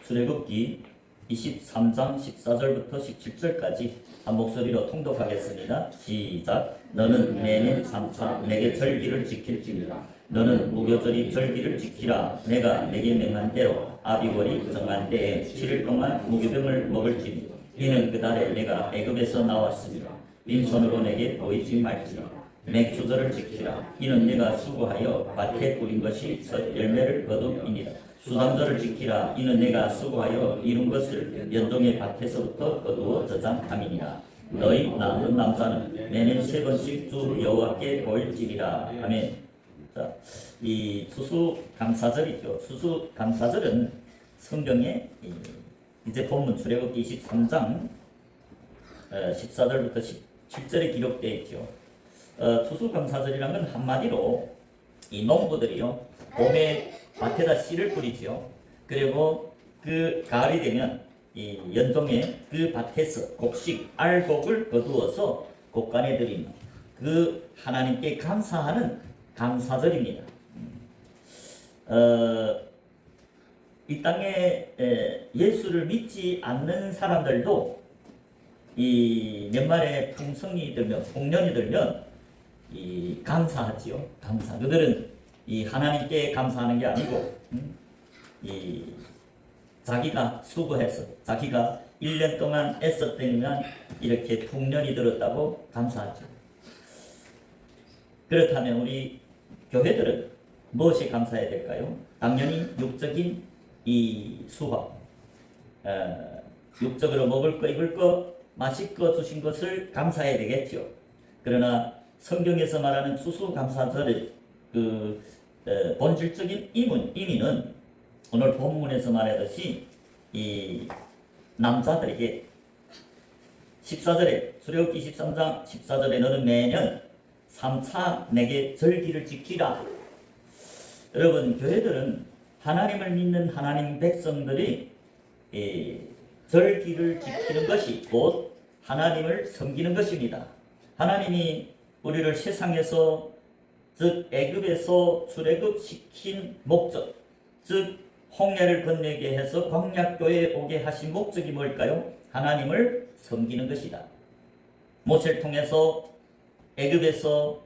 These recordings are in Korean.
출애굽기 23장 14절부터 17절까지 한 목소리로 통독하겠습니다. 시작. 너는 매년 3차 내게 절기를 지킬지니라. 너는 무교절이 절기를 지키라. 내가 내게 명한 대로 아비월이 정한 때에 7일 동안 무교병을 먹을지니 이는 그 달에 내가 애굽에서 나왔으니라. 빈손으로 내게 보이지 말지라. 맥주절을 지키라. 이는 내가 수고하여 밭에 뿌린 것이 첫 열매를 거둠이니라. 수상절을 지키라. 이는 내가 수고하여 이룬 것을 연종의 밭에서부터 거두어 저장함이니라. 너희 남은 남자는 매년 3번씩 주 여호와께 보일지니라. 아멘. 자, 이 추수감사절이죠. 추수감사절은 성경에 이제 본문 출애굽기 23장 14절부터 17절에 기록되어 있죠. 추수감사절이란 건 한마디로 이 농부들이요 봄에 밭에다 씨를 뿌리죠. 그리고 그 가을이 되면 이 연종의 그 밭에서 곡식 알곡을 거두어서 곡간에 드리는 그 하나님께 감사하는 감사절입니다. 이 땅에 예수를 믿지 않는 사람들도 이 연말에 풍성이 들면 풍년이 들면 이 감사하지요. 감사. 그들은 이 하나님께 감사하는 게 아니고 이 자기가 수고해서 자기가 1년 동안 애썼더니만 이렇게 풍년이 들었다고 감사하죠. 그렇다면 우리 교회들은 무엇이 감사해야 될까요? 당연히 육적인 이 수확, 육적으로 먹을 거, 입을 거, 마실 거 주신 것을 감사해야 되겠죠. 그러나 성경에서 말하는 추수감사절의 그 본질적인 의미는 오늘 본문에서 말하듯이 이 남자들에게 14절에 출애굽기 13장 14절에 너는 매년 3차 내게 절기를 지키라. 여러분 교회들은 하나님을 믿는 하나님 백성들이 절기를 지키는 것이 곧 하나님을 섬기는 것입니다. 하나님이 우리를 세상에서 즉 애굽에서 출애굽시킨 목적, 즉 홍해를 건너게 해서 광야교에 오게 하신 목적이 뭘까요? 하나님을 섬기는 것이다. 모세를 통해서 애굽에서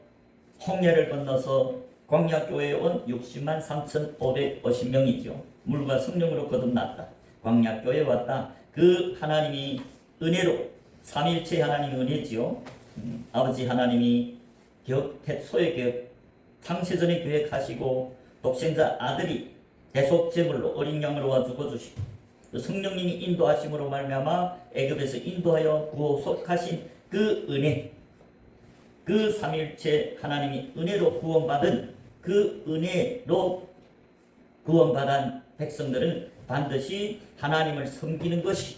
홍해를 건너서 광야교회에 온 60만 3,550명이죠. 물과 성령으로 거듭났다. 광야교회에 왔다. 그 하나님이 은혜로 삼일체 하나님이 은혜지요. 아버지 하나님이 소의 계획 창세전에 계획하시고 독생자 아들이 대속제물로 어린 양으로 죽어주시고 성령님이 인도하심으로 말미암아 애굽에서 인도하여 구속하신 그 은혜, 그 삼일체 하나님이 은혜로 구원받은 그 은혜로 구원받은 백성들은 반드시 하나님을 섬기는 것이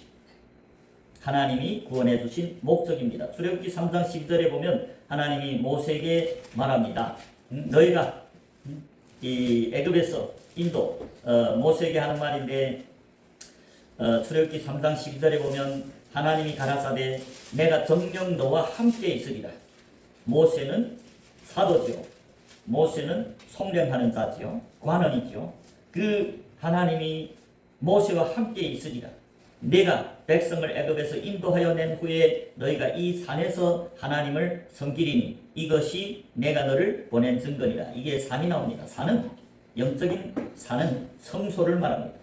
하나님이 구원해 주신 목적입니다. 출애굽기 3장 12절에 보면 하나님이 모세에게 말합니다. 너희가 이 애굽에서 인도 모세에게 하는 말인데 출애굽기 3장 12절에 보면 하나님이 가라사대 내가 정녕 너와 함께 있으리라. 모세는 사도죠. 모세는 송lem하는 자지요. 관원이죠. 그 하나님이 모세와 함께 있으리라. 내가 백성을 애굽에서 인도하여 낸 후에 너희가 이 산에서 하나님을 섬기리니 이것이 내가 너를 보낸 증거니라. 이게 산이 나옵니다. 산은 영적인 산은 성소를 말합니다.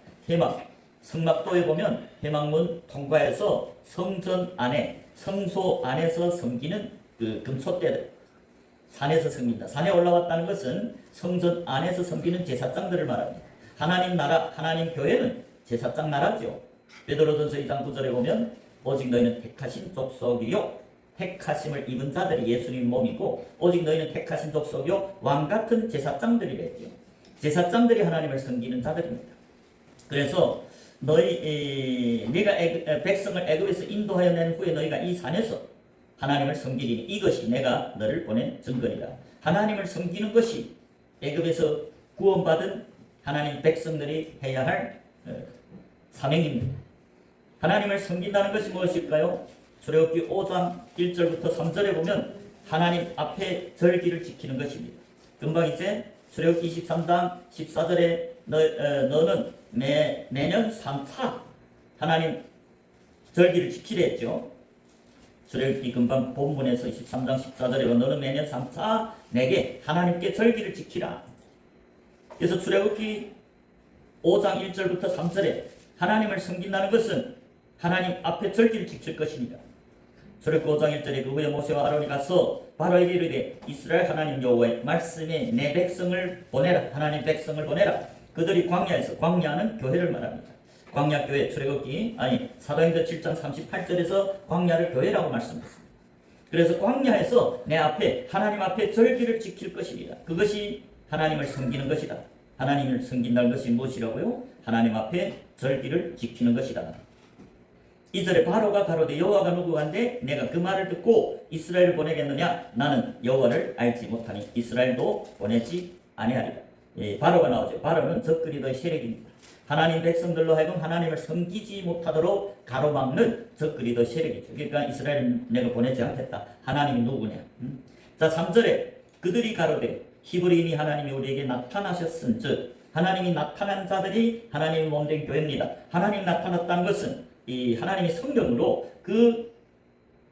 성막도에 보면 회막문 통과해서 성전 안에 성소 안에서 섬기는 그 금초대들 산에서 섬긴다. 산에 올라왔다는 것은 성전 안에서 섬기는 제사장들을 말합니다. 하나님 나라, 하나님 교회는 제사장 나라죠. 베드로전서 2장 9절에 보면 오직 너희는 택하신 족속이요 택하심을 입은 자들이 예수님 몸이고 오직 너희는 택하신 족속이요 왕같은 제사장들이랬죠. 제사장들이 하나님을 섬기는 자들입니다. 그래서 네가 백성을 애굽에서 인도하여 낸 후에 너희가 이 산에서 하나님을 섬기리니 이것이 내가 너를 보낸 증거니라. 하나님을 섬기는 것이 애굽에서 구원받은 하나님 백성들이 해야 할 사명입니다. 하나님을 섬긴다는 것이 무엇일까요? 출애굽기 5장 1절부터 3절에 보면 하나님 앞에 절기를 지키는 것입니다. 금방 이제 출애굽기 23장 14절에 너는 매년 3차 하나님 절기를 지키려 했죠. 출애굽기 금방 본문에서 23장 14절에 너는 매년 3차 내게 하나님께 절기를 지키라. 그래서 출애굽기 5장 1절부터 3절에 하나님을 섬긴다는 것은 하나님 앞에 절기를 지킬 것입니다. 출애굽기 5장 1절에 그 후에 모세와 아론이 가서 바로에게 이르되 이스라엘 하나님 여호와의 말씀에 내 백성을 보내라. 하나님 백성을 보내라. 그들이 광야에서, 광야는 교회를 말합니다. 광야 교회, 출애굽기 사도행전 7장 38절에서 광야를 교회라고 말씀했습니다. 그래서 광야에서 내 앞에 하나님 앞에 절기를 지킬 것입니다. 그것이 하나님을 섬기는 것이다. 하나님을 섬긴다는 것이 무엇이라고요? 하나님 앞에 절기를 지키는 것이다. 2절에 바로가 가로되 여호와가 누구한데 내가 그 말을 듣고 이스라엘을 보내겠느냐? 나는 여호와를 알지 못하니 이스라엘도 보내지 아니하리라. 바로가 나오죠. 바로는 적그리스도의 세력입니다. 하나님 백성들로 하여금 하나님을 섬기지 못하도록 가로막는 적그리스도의 세력이죠. 그러니까 이스라엘은 내가 보내지 않겠다. 하나님이 누구냐? 자 3절에 그들이 가로되 히브리인이 하나님이 우리에게 나타나셨은즉 하나님이 나타난 자들이 하나님의 몸된 교회입니다. 하나님 나타났다는 것은 이 하나님의 성령으로 그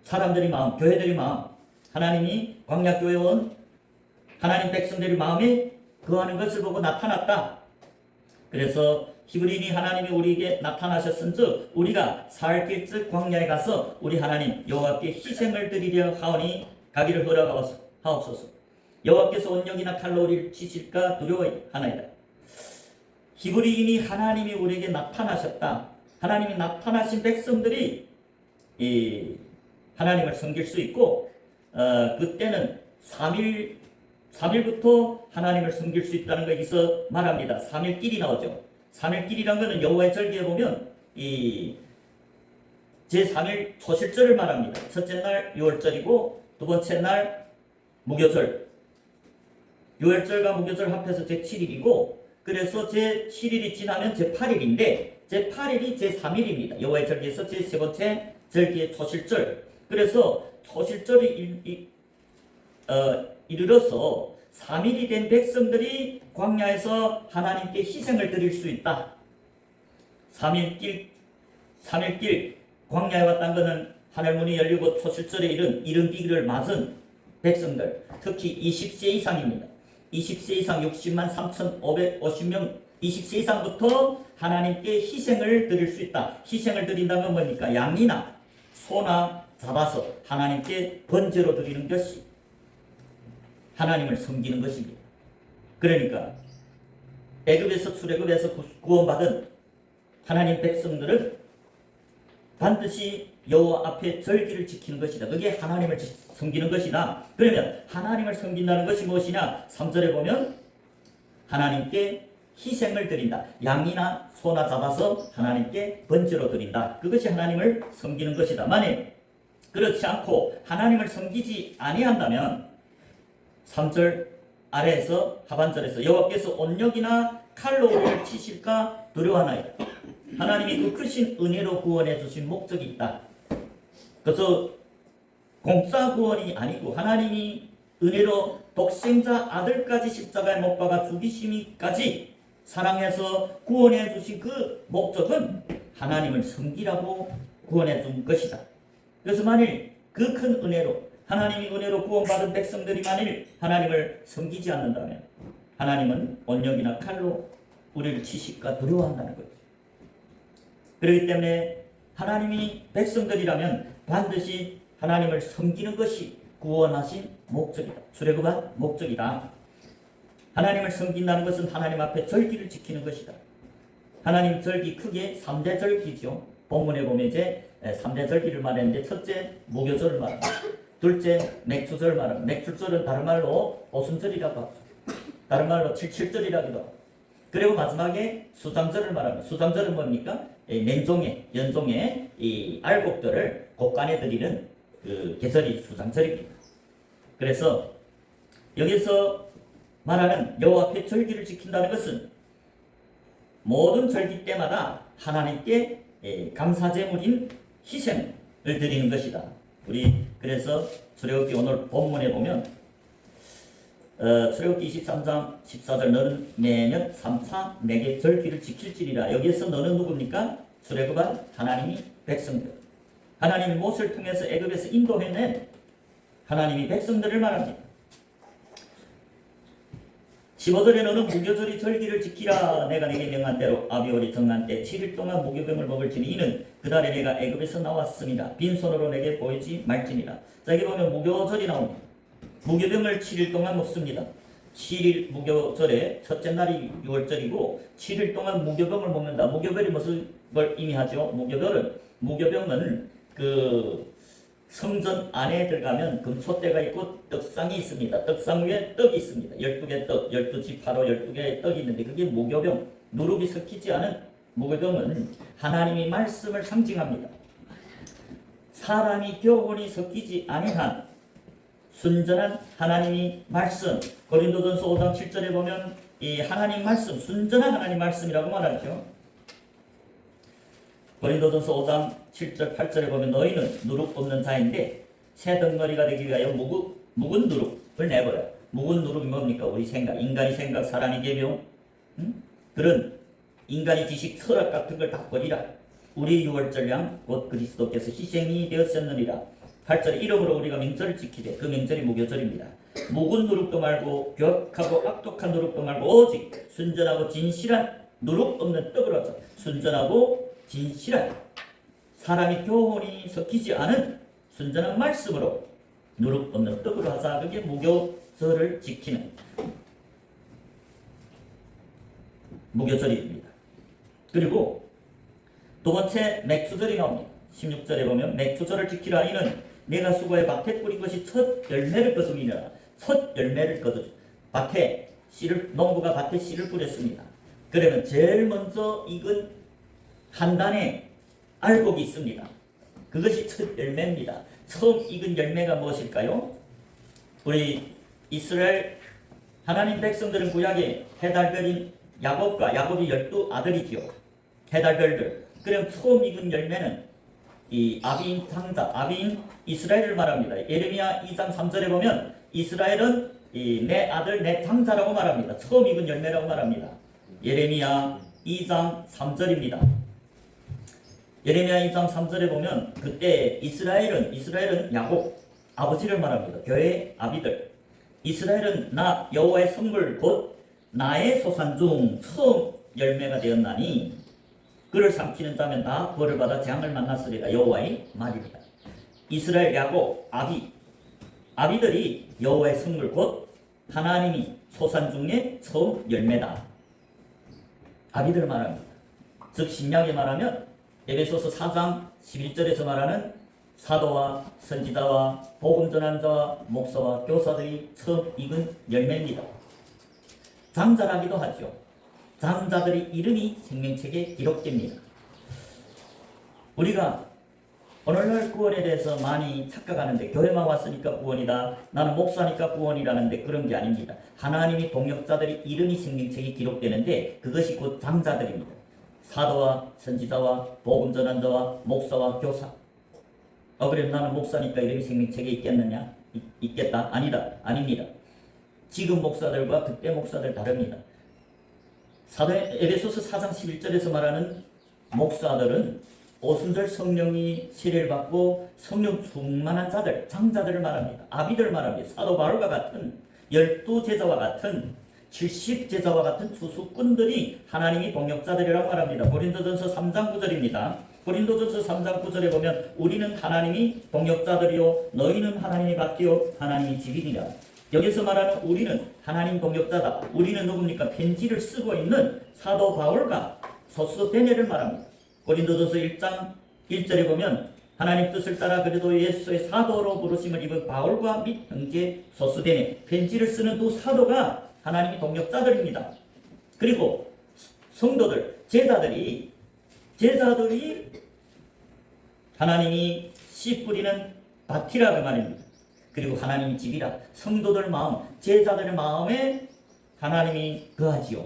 사람들의 마음, 교회들의 마음, 하나님이 광야교회 온 하나님 백성들의 마음에 거하는 것을 보고 나타났다. 그래서 히브리인이 하나님이 우리에게 나타나셨은즉 우리가 살 길즉 광야에 가서 우리 하나님 여호와께 희생을 드리려 하오니 가기를 허락하옵소서. 여호와께서 온역이나 칼로 우리를 치실까 두려워하나이다. 히브리인이 하나님이 우리에게 나타나셨다. 하나님이 나타나신 백성들이 이 하나님을 섬길 수 있고 그때는 3일부터 하나님을 섬길 수 있다는 거 여기서 말합니다. 3일길이 나오죠. 3일길이란 것은 여호와의 절기에 보면 이 제3일 초실절을 말합니다. 첫째 날 유월절이고 두 번째 날 무교절. 유월절과 무교절 합해서 제7일이고 그래서 제7일이 지나면 제8일인데 제8일이 제3일입니다. 여호와의 절기에서 제3 번째 절기의 초실절. 그래서 초실절이 이르러서 3일이 된 백성들이 광야에서 하나님께 희생을 드릴 수 있다. 3일길 광야에 왔다는 것은 하늘문이 열리고 초실절에 이른비기를 맞은 백성들, 특히 20세 이상입니다. 20세 이상 60만 3,550명 20세 이상부터 하나님께 희생을 드릴 수 있다. 희생을 드린다는 건 뭡니까? 양이나 소나 잡아서 하나님께 번제로 드리는 것이 하나님을 섬기는 것입니다. 그러니까 애굽에서 출애굽에서 구원받은 하나님 백성들은 반드시 여호와 앞에 절기를 지키는 것이다. 그게 하나님을 섬기는 것이다. 그러면 하나님을 섬긴다는 것이 무엇이냐? 3절에 보면 하나님께 희생을 드린다. 양이나 소나 잡아서 하나님께 번제로 드린다. 그것이 하나님을 섬기는 것이다. 만일 그렇지 않고 하나님을 섬기지 아니한다면 3절 아래에서 하반절에서 여호와께서 온역이나 칼로 우리를 치실까 두려워하나이다. 하나님이 그 크신 은혜로 구원해 주신 목적이 있다. 그래서 공짜 구원이 아니고 하나님이 은혜로 독생자 아들까지 십자가에 못 박아 죽이심이까지 사랑해서 구원해 주신 그 목적은 하나님을 섬기라고 구원해 준 것이다. 그래서 만일 그 큰 은혜로 하나님이 은혜로 구원받은 백성들이 만일 하나님을 섬기지 않는다면 하나님은 온역이나 칼로 우리를 치실까 두려워한다는 거죠. 그렇기 때문에 하나님이 백성들이라면 반드시 하나님을 섬기는 것이 구원하신 목적이다. 출애굽한 목적이다. 하나님을 섬긴다는 것은 하나님 앞에 절기를 지키는 것이다. 하나님 절기 크게 3대 절기죠. 본문에 보면 이제 3대 절기를 말했는데 첫째 무교절을 말합니다. 둘째 맥주절 말합니다. 맥주절은 다른 말로 오순절이라고 하죠. 다른 말로 칠칠절이라고도 하고. 그리고 마지막에 수장절을 말합니다. 수장절은 뭡니까? 연종의 이 알곡들을 곡간에 드리는 그 계절이 수장절입니다. 그래서 여기서 말하는 여호와 앞에 절기를 지킨다는 것은 모든 절기 때마다 하나님께 감사제물인 희생을 드리는 것이다. 우리 그래서 출애굽기 오늘 본문에 보면 출애굽기 23장 14절 너는 매년 3차 내게 절기를 지킬지니라. 여기에서 너는 누굽니까? 출애굽한 하나님이 백성들. 하나님이 모세를 통해서 애굽에서 인도해낸 하나님이 백성들을 말합니다. 15절에 너는 무교절이 절기를 지키라. 내가 내게 명한 대로 아비오리 정한 때 7일 동안 무교병을 먹을지니 이는 그달에 내가 애굽에서 나왔습니다. 빈손으로 내게 보이지 말지니라. 자, 여기 보면 무교절이 나옵니다. 무교병을 7일 동안 먹습니다. 7일 무교절에 첫째 날이 6월절이고 7일 동안 무교병을 먹는다. 무교병이 무슨 걸 의미하죠? 무교병은 그 성전 안에 들어가면 금초대가 있고 떡상이 있습니다. 떡상 위에 떡이 있습니다. 12개 떡, 12지파로 12개의 떡이 있는데 그게 무교병, 누룩이 섞이지 않은 무교병은 하나님의 말씀을 상징합니다. 사람이 교훈이 섞이지 아니한 순전한 하나님의 말씀. 고린도전서 5장 7절에 보면 이 하나님 말씀, 순전한 하나님 말씀이라고 말하죠. 고린도전서 5장 7절 8절에 보면 너희는 누룩 없는 자인데 새 덩어리가 되기 위하여 묵은 누룩을 내버려. 묵은 누룩이 뭡니까? 우리 생각, 인간의 생각, 사람의 계명, 그런 인간의 지식, 철학 같은 걸 다 버리라. 우리 유월절량 곧 그리스도께서 희생이 되었었느니라. 8절에 이러므로 우리가 명절을 지키되 그 명절이 무교절입니다. 묵은 누룩도 말고 격하고 악독한 누룩도 말고 오직 순전하고 진실한 누룩 없는 떡으로 하자. 순전하고 진실한 사람이 교훈이 섞이지 않은 순전한 말씀으로 누룩 없는 떡으로 하자. 그게 무교절을 지키는 무교절입니다. 그리고 두 번째 맥주절이 나옵니다. 16절에 보면 맥주절을 지키라. 이는 내가 수고에 밭에 뿌린 것이 첫 열매를 거두니라. 첫 열매를 거두. 밭에 씨를, 농부가 밭에 씨를 뿌렸습니다. 그러면 제일 먼저 익은 한 단의 알곡이 있습니다. 그것이 첫 열매입니다. 처음 익은 열매가 무엇일까요? 우리 이스라엘 하나님 백성들은 구약에 해달별인 야곱이 12아들이지요. 해달별들. 그럼 처음 익은 열매는 이 아비인 장자, 아비인 이스라엘을 말합니다. 예레미야 2장 3절에 보면 이스라엘은 내 아들 내 장자라고 말합니다. 처음 익은 열매라고 말합니다. 예레미야 2장 3절입니다. 예레미야 2장 3절에 보면 그때 이스라엘은 야곱 아버지를 말합니다. 교회의 아비들. 이스라엘은 나 여호와의 선물 곧 나의 소산 중 처음 열매가 되었나니 그를 삼키는 자면 다 벌을 받아 재앙을 만났으리라. 여호와의 말입니다. 이스라엘 야곱 아비들이 여호와의 선물 곧 하나님이 소산 중에 처음 열매다. 아비들을 말합니다. 즉 신약에 말하면 에베소서 4장 11절에서 말하는 사도와 선지자와 복음 전한 자와 목사와 교사들이 처음 익은 열매입니다. 장자라기도 하죠. 장자들의 이름이 생명책에 기록됩니다. 우리가 오늘날 구원에 대해서 많이 착각하는데 교회만 왔으니까 구원이다. 나는 목사니까 구원이라는데 그런 게 아닙니다. 하나님이 동역자들의 이름이 생명책에 기록되는데 그것이 곧 장자들입니다. 사도와 선지자와 복음 전한 자와 목사와 교사. 그래 나는 목사니까 이름이 생명책에 있겠느냐? 있겠다? 아닙니다. 지금 목사들과 그때 목사들 다릅니다. 에베소서 4장 11절에서 말하는 목사들은 오순절 성령이 세례를 받고 성령 충만한 자들, 장자들을 말합니다. 아비들 말합니다. 사도 바울과 같은 12제자와 같은 70제자와 같은 투수꾼들이 하나님이 동역자들이라고 말합니다. 고린도전서 3장 9절입니다. 고린도전서 3장 9절에 보면 우리는 하나님이 동역자들이요 너희는 하나님이 받기요 하나님이 집이니라. 여기서 말하는 우리는 하나님 동역자다. 우리는 누굽니까? 편지를 쓰고 있는 사도 바울과 소스데네를 말합니다. 고린도전서 1장 1절에 보면 하나님 뜻을 따라 그래도 예수의 사도로 부르심을 입은 바울과 및 형제 소스데네 편지를 쓰는 두 사도가 하나님이 동역자들입니다. 그리고 성도들, 제자들이 하나님이 씨 뿌리는 밭이라 그 말입니다. 그리고 하나님이 집이라. 성도들 마음, 제자들의 마음에 하나님이 거하지요.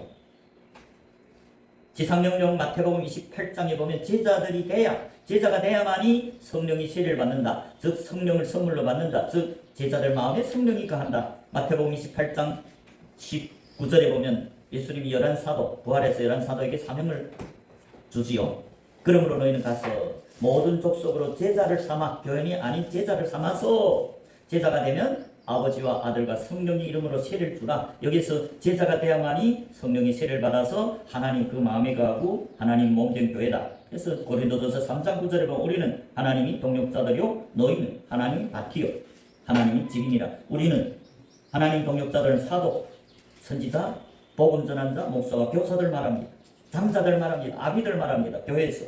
지상명령 마태복음 28장에 보면 제자가 돼야만이 성령이 세례를 받는다. 즉 성령을 선물로 받는다. 즉 제자들 마음에 성령이 거한다. 마태복음 28장 19절에 보면 예수님이 11사도, 부활해서 11사도에게 사명을 주지요. 그러므로 너희는 가서 모든 족속으로 제자를 삼아, 교인이 아닌 제자를 삼아서 제자가 되면 아버지와 아들과 성령의 이름으로 세례를 주라. 여기서 제자가 되야만이 성령의 세례를 받아서 하나님 그 마음에 거하고 하나님 몸된 교회다. 그래서 고린도전서 3장 9절에 보면 우리는 하나님이 동역자들이요 너희는 하나님이 밭이요 하나님이 집이니라. 우리는 하나님 동역자들은 사도, 선지자, 복음 전환자, 목사와 교사들 말합니다. 장자들 말합니다. 아비들 말합니다. 교회에서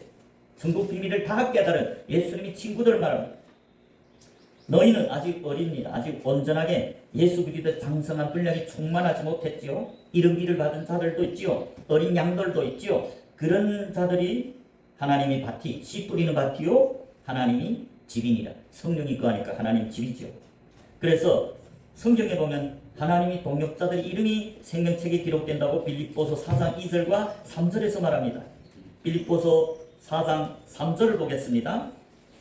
천국 비밀을 다 깨달은 예수님의 친구들 말합니다. 너희는 아직 어립니다. 아직 온전하게 예수 그리스도의 장성한 분량이 충만하지 못했지요. 이름기를 받은 자들도 있지요. 어린 양들도 있지요. 그런 자들이 하나님이 밭이, 씨 뿌리는 밭이요 하나님이 집이니라. 성령이 거하니까 하나님 집이죠. 그래서 성경에 보면 하나님이 동역자들의 이름이 생명책에 기록된다고 빌립보서 4장 2절과 3절에서 말합니다. 빌립보서 4장 3절을 보겠습니다.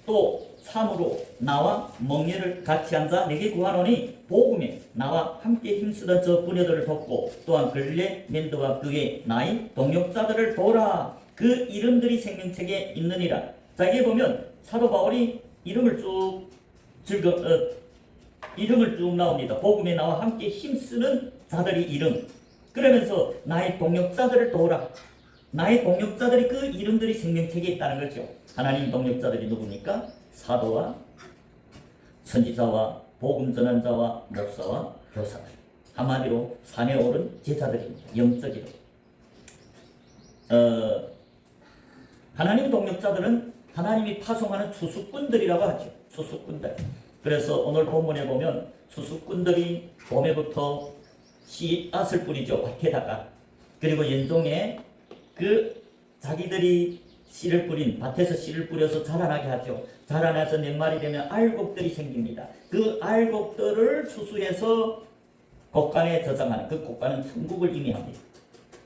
또 참으로 나와 멍에를 같이 앉아 내게 구하노니 복음에 나와 함께 힘쓰던 저 부녀들을 돕고 또한 글레멘드와 그의 나이 동역자들을 도라. 그 이름들이 생명책에 있느니라. 자, 여기 보면 사도 바울이 이름을 쭉 나옵니다. 복음에 나와 함께 힘쓰는 자들의 이름. 그러면서 나의 동역자들을 도우라. 나의 동역자들이 그 이름들이 생명책에 있다는 거죠. 하나님 동역자들이 누굽니까? 사도와 선지자와 복음 전환자와 목사와 교사들. 한마디로 산에 오른 제자들입니다. 영적이로. 하나님 동역자들은 하나님이 파송하는 추수꾼들이라고 하죠. 추수꾼들. 그래서 오늘 본문에 보면 추수꾼들이 봄에부터 씨앗을 뿌리죠. 밭에다가. 그리고 연종에 그 자기들이 씨를 뿌린 밭에서 씨를 뿌려서 자라나게 하죠. 자라나서 몇 마리 되면 알곡들이 생깁니다. 그 알곡들을 수수해서 곡간에 저장하는, 그 곡간은 천국을 의미합니다.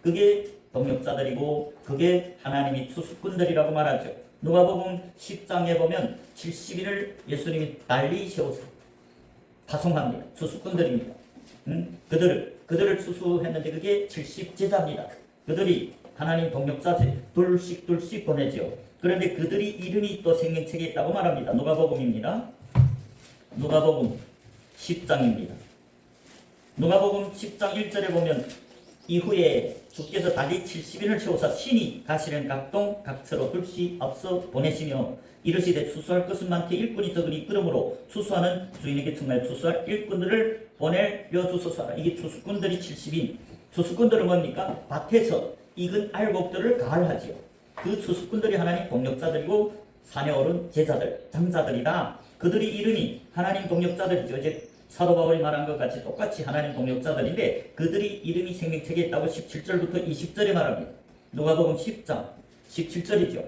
그게 동역자들이고 그게 하나님이 추수꾼들이라고 말하죠. 누가복음 10장에 보면 70인을 예수님이 달리 세워서 파송합니다. 추수꾼들입니다. 그들을 추수했는데 그게 70제자입니다. 그들이 하나님 동역자들 둘씩 보내죠. 그런데 그들이 이름이 또 생명책에 있다고 말합니다. 누가복음입니다. 누가복음 10장입니다. 누가복음 10장 1절에 보면 이후에 주께서 다시 70인을 채우사 친히 가시는 각동 각처로 둘씩 앞서 보내시며 이르시되 추수할 것은 많되 일꾼이 적으니 그러므로 추수하는 주인에게 청하여 추수할 일꾼들을 보내려 주소서. 이게 추수꾼들이 70인. 추수꾼들은 뭡니까? 밭에서 익은 알곡들을 가을하지요. 그 추수꾼들이 하나님 동역자들이고 산에 오른 제자들, 장자들이다. 그들이 이름이 하나님 동역자들이죠. 이제 사도 바울이 말한 것 같이 똑같이 하나님 동역자들인데 그들이 이름이 생명책에 있다고 17절부터 20절에 말합니다. 누가복음 10장 17절이죠.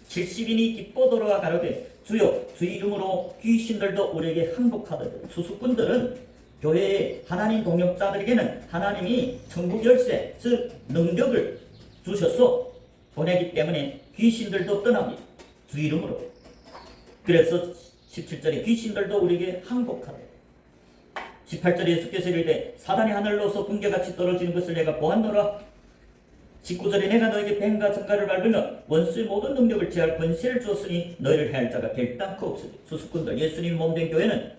70인이 기뻐 돌아와 가로되 주여 주의 이름으로 귀신들도 우리에게 항복하더니. 추수꾼들은 교회의 하나님 동역자들에게는 하나님이 천국 열쇠, 즉 능력을 주셔서 보내기 때문에 귀신들도 떠납니다. 주 이름으로. 그래서 17절에 귀신들도 우리에게 항복하더니. 18절에 예수께서 이르되 사단이 하늘로서 번개같이 떨어지는 것을 내가 보았노라. 19절에 내가 너에게 뱀과 전갈을 밟으며 원수의 모든 능력을 제할 권세를 주었으니 너희를 해할 자가 결단코 없으리. 추수꾼들, 예수님 몸된 교회는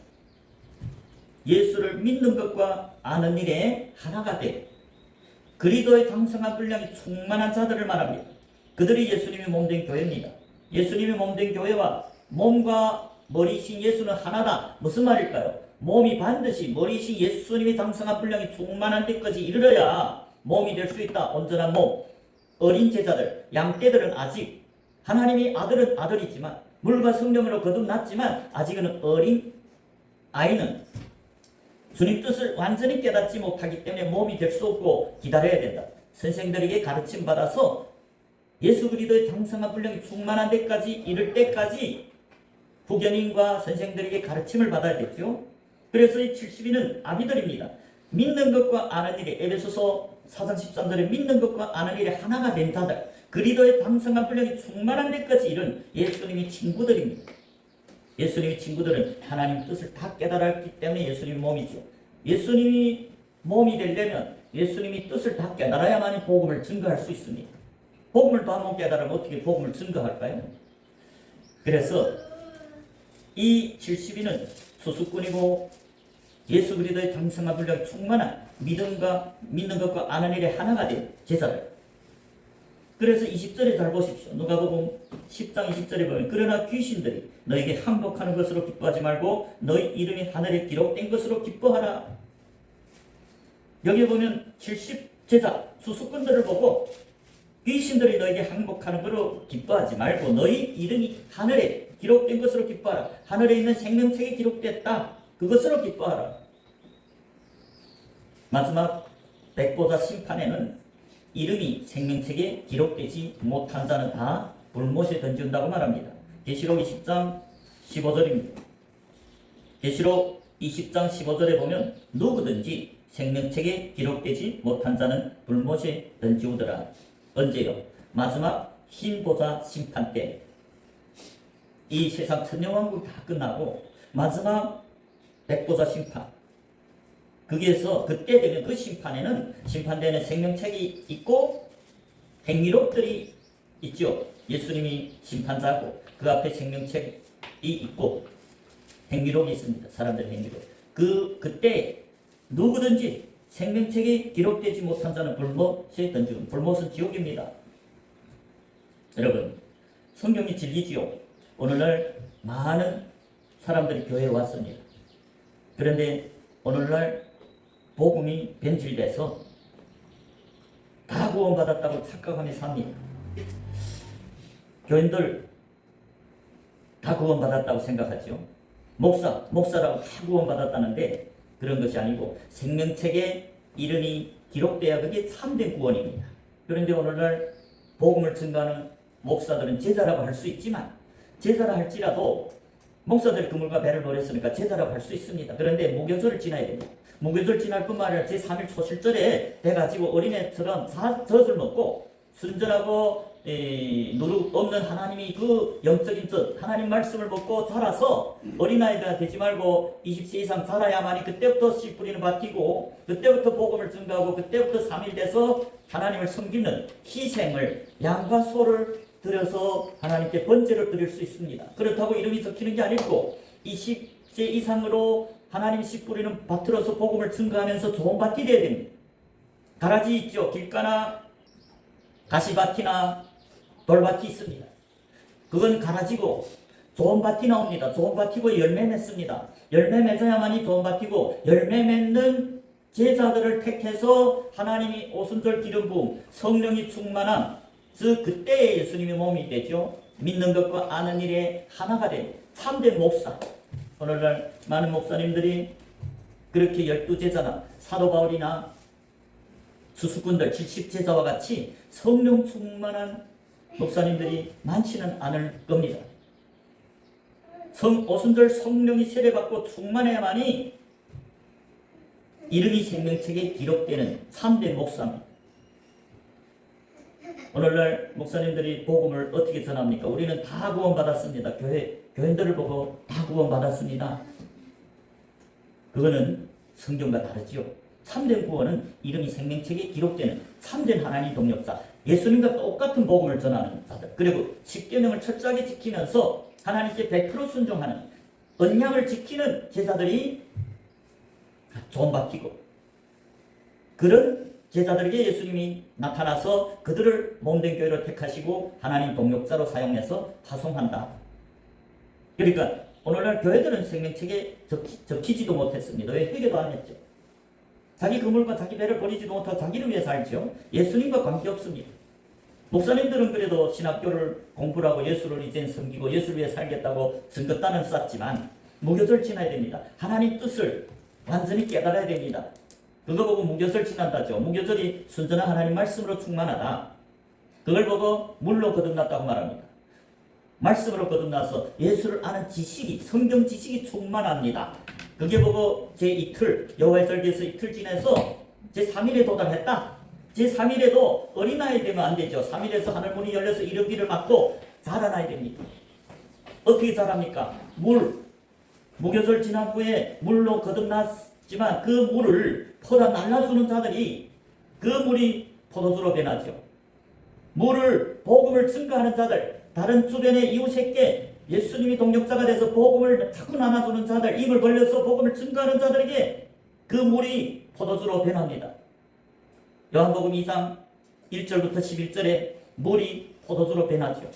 예수를 믿는 것과 아는 일에 하나가 돼 그리스도의 장성한 분량이 충만한 자들을 말합니다. 그들이 예수님이 몸된 교회입니다. 예수님이 몸된 교회와 몸과 머리신 예수는 하나다. 무슨 말일까요? 몸이 반드시 머리신 예수님의 장성한 분량이 충만한 데까지 이르러야 몸이 될 수 있다. 온전한 몸. 어린 제자들, 양떼들은 아직 하나님이 아들은 아들이지만 물과 성령으로 거듭났지만 아직은 어린 아이는 주님 뜻을 완전히 깨닫지 못하기 때문에 몸이 될 수 없고 기다려야 된다. 선생들에게 가르침 받아서 예수 그리스도의 장성한 분량이 충만한 데까지 이를 때까지 부견인과 선생들에게 가르침을 받아야겠죠. 그래서 이 70인은 아비들입니다. 믿는 것과 아는 일에 에베소서 4장 13절에 믿는 것과 아는 일에 하나가 된 자들, 그리스도의 장성한 분량이 충만한 데까지 이른 예수님의 친구들입니다. 예수님의 친구들은 하나님 뜻을 다 깨달았기 때문에 예수님의 몸이죠. 예수님이 몸이 되려면 예수님이 뜻을 다 깨달아야만 복음을 증거할 수 있습니다. 복음을 또 한번 깨달으면 어떻게 복음을 증거할까요? 그래서 이 70인은 소수꾼이고 예수 그리스도의 장성한 분량이 충만한 믿는 것과 아는 일에 하나가 된 제자들. 그래서 20절에 잘 보십시오. 누가복음 10장 20절에 보면 그러나 귀신들이 너에게 항복하는 것으로 기뻐하지 말고 너희 이름이 하늘에 기록된 것으로 기뻐하라. 여기 보면 70제자 수수꾼들을 보고 귀신들이 너에게 항복하는 것으로 기뻐하지 말고 너희 이름이 하늘에 기록된 것으로 기뻐하라. 하늘에 있는 생명책에 기록됐다. 그것으로 기뻐하라. 마지막 백보자 심판에는 이름이 생명책에 기록되지 못한 자는 다 불못에 던진다고 말합니다. 계시록 20장 15절입니다. 계시록 20장 15절에 보면 누구든지 생명책에 기록되지 못한 자는 불못에 던지우더라. 언제요? 마지막 흰 보좌 심판 때. 이 세상 천년왕국 다 끝나고 마지막 백보자 심판. 거기에서 그때 되면 그 심판대에는 생명책이 있고 행위록들이 있죠. 예수님이 심판자고 그 앞에 생명책이 있고 행위록이 있습니다. 사람들의 행위록. 그때 누구든지 생명책에 기록되지 못한 자는 불못에 던지고, 불못은 지옥입니다. 여러분, 성경이 진리지요. 오늘날 많은 사람들이 교회에 왔습니다. 그런데 오늘날 복음이 변질돼서 다 구원받았다고 착각하며 삽니다. 교인들 다 구원받았다고 생각하죠. 목사라고 다 구원받았다는데 그런 것이 아니고 생명책에 이름이 기록돼야 그게 참된 구원입니다. 그런데 오늘날 복음을 증거하는 목사들은 제자라고 할 수 있지만 제자라 할지라도 목사들이 그물과 배를 노렸으니까 제자라고 할 수 있습니다. 그런데 무교절을 지나야 됩니다. 무교절 지날 뿐만 아니라 제3일 초실절에 돼가지고 어린애처럼 젖을 먹고 순전하고 누룩 없는 하나님이 그 영적인 젖 하나님 말씀을 먹고 자라서 어린아이가 되지 말고 20세 이상 자라야만이 그때부터 씨 뿌리는 밭이고 그때부터 복음을 증거하고 그때부터 3일 돼서 하나님을 섬기는 희생을 양과 소를 드려서 하나님께 번제를 드릴 수 있습니다. 그렇다고 이름이 적히는 게 아니고 20세 이상으로 하나님 씨 뿌리는 밭으로서 복음을 증거하면서 좋은 밭이 되어야 됩니다. 가라지 있죠. 길가나 가시밭이나 돌밭이 있습니다. 그건 가라지고 좋은 밭이 나옵니다. 좋은 밭이고 열매 맺습니다. 열매 맺어야만이 좋은 밭이고 열매 맺는 제자들을 택해서 하나님이 오순절 기름 부음 성령이 충만한 그때에 예수님의 몸이 되죠. 믿는 것과 아는 일에 하나가 된 참된 목사. 오늘날 많은 목사님들이 그렇게 12제자나 사도 바울이나 수수꾼들 70제자와 같이 성령 충만한 목사님들이 많지는 않을 겁니다. 오순절 성령이 세례받고 충만해야만이 이름이 생명책에 기록되는 참된 목사입니다. 오늘날 목사님들이 복음을 어떻게 전합니까? 우리는 다 구원받았습니다. 교인들을 보고 다 구원받았습니다. 그거는 성경과 다르지요. 참된 구원은 이름이 생명책에 기록되는 참된 하나님 동력자, 예수님과 똑같은 복음을 전하는 자들, 그리고 십계명을 철저하게 지키면서 하나님께 100% 순종하는 언약을 지키는 제자들이 좋은 밭이고 그런 제자들에게 예수님이 나타나서 그들을 몸된 교회로 택하시고 하나님 동력자로 사용해서 파송한다. 그러니까 오늘날 교회들은 생명책에 적히지도 못했습니다. 왜? 회개도 안 했죠. 자기 그물과 자기 배를 버리지도 못하고 자기를 위해 살죠. 예수님과 관계없습니다. 목사님들은 그래도 신학교를 공부를 하고 예수를 이젠 섬기고 예수를 위해 살겠다고 증거단을 쌓지만 무교절 지나야 됩니다. 하나님 뜻을 완전히 깨달아야 됩니다. 그거 보고 무교절 지난다죠. 무교절이 순전한 하나님 말씀으로 충만하다. 그걸 보고 물로 거듭났다고 말합니다. 말씀으로 거듭나서 예수를 아는 지식이, 성경 지식이 충만합니다. 그게 보고 제 이틀, 여호와의 절기에서 이틀 지내서 제 3일에 도달했다. 제3일에도 어린아이 되면 안 되죠. 3일에서 하늘문이 열려서 이르기를 맞고 자라나야 됩니다. 어떻게 자랍니까? 무교절 지난 후에 물로 거듭났지만 그 물을 퍼다 날라주는 자들이 그 물이 포도주로 변하죠. 복음을 증거하는 자들, 다른 주변의 이웃에게 예수님이 동역자가 돼서 복음을 자꾸 나눠주는 자들, 입을 벌려서 복음을 증거하는 자들에게 그 물이 포도주로 변합니다. 요한복음 2장 1절부터 11절에 물이 포도주로 변하죠.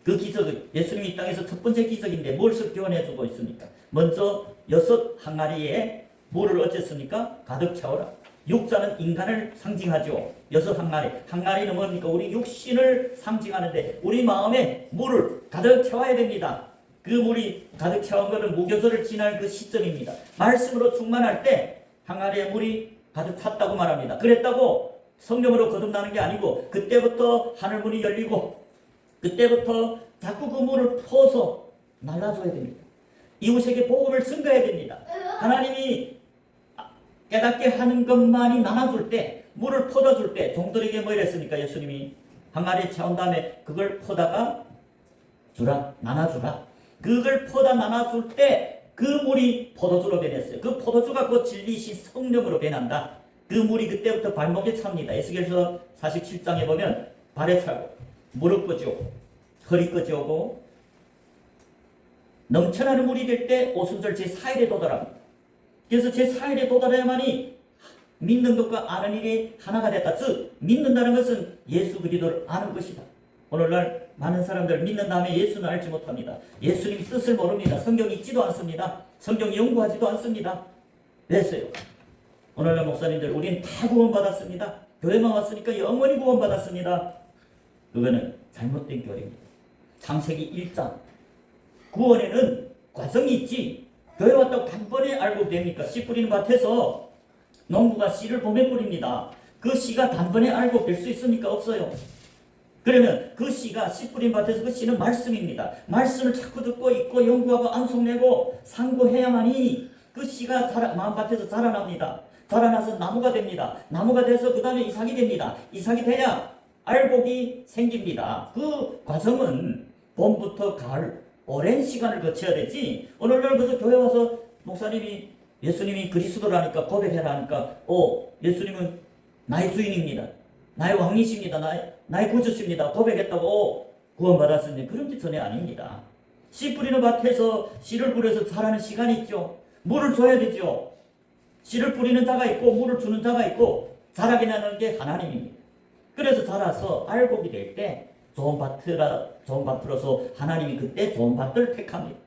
그 기적은 예수님이 이 땅에서 첫 번째 기적인데 무엇을 교환해주고 있습니까? 먼저 6 항아리에 물을 어쨌습니까? 가득 채워라. 육자는 인간을 상징하죠. 6 항아리. 항아리는 뭡니까? 우리 육신을 상징하는데 우리 마음에 물을 가득 채워야 됩니다. 그 물이 가득 채운 것은 무교절을 지날 그 시점입니다. 말씀으로 충만할 때 항아리에 물이 가득 찼다고 말합니다. 그랬다고 성령으로 거듭나는 게 아니고 그때부터 하늘문이 열리고 그때부터 자꾸 그 물을 퍼서 날라줘야 됩니다. 이웃에게 복음을 증거해야 됩니다. 하나님이 깨닫게 하는 것만이 나눠줄 때, 물을 퍼다줄 때 종들에게 뭐 이랬습니까? 예수님이 항아리에 채운 다음에 그걸 퍼다가 주라, 나눠주라. 그걸 퍼다 나눠줄 때 그 물이 포도주로 변했어요. 그 포도주가 그 진리신 성령으로 변한다. 그 물이 그때부터 발목에 찹니다. 에스겔서 47장에 보면 발에 차고 무릎 끄지오고 허리 끄지오고 넘쳐나는 물이 될 때 오순절 제4일에 도달합니다. 그래서 제4일에 도달해야만이 믿는 것과 아는 일이 하나가 됐다. 즉 믿는다는 것은 예수 그리스도를 아는 것이다. 오늘날 많은 사람들 믿는 다음에 예수는 알지 못합니다. 예수님 뜻을 모릅니다. 성경 읽지도 않습니다. 성경 연구하지도 않습니다. 왜서요? 오늘날 목사님들 우리는 다 구원받았습니다. 교회만 왔으니까 영원히 구원받았습니다. 그거는 잘못된 교리입니다. 창세기 1장 구원에는 과정이 있지 교회 왔다고 단번에 알고 됩니까? 씨 뿌리는 밭에서 농부가 씨를 봄에 뿌립니다. 그 씨가 단번에 알고 될 수 있습니까? 없어요. 그러면 그 씨가 씨 뿌린 밭에서 그 씨는 말씀입니다. 말씀을 자꾸 듣고 읽고 연구하고 암송내고 상고해야만이 그 씨가 마음밭에서 자라납니다. 자라나서 나무가 됩니다. 나무가 돼서 그 다음에 이삭이 됩니다. 이삭이 돼야 알곡이 생깁니다. 그 과정은 봄부터 가을 오랜 시간을 거쳐야 되지 오늘날 그래서 교회 와서 목사님이 예수님이 그리스도라니까 고백해라 하니까 예수님은 나의 주인입니다. 나의 왕이십니다. 나의 구주십니다. 고백했다고 구원받았으니 그런 게 전혀 아닙니다. 씨 뿌리는 밭에서 씨를 뿌려서 자라는 시간이 있죠. 물을 줘야 되죠. 씨를 뿌리는 자가 있고 물을 주는 자가 있고 자라게 하는 게 하나님입니다. 그래서 자라서 알곡이 될 때 좋은 밭으로서 하나님이 그때 좋은 밭을 택합니다.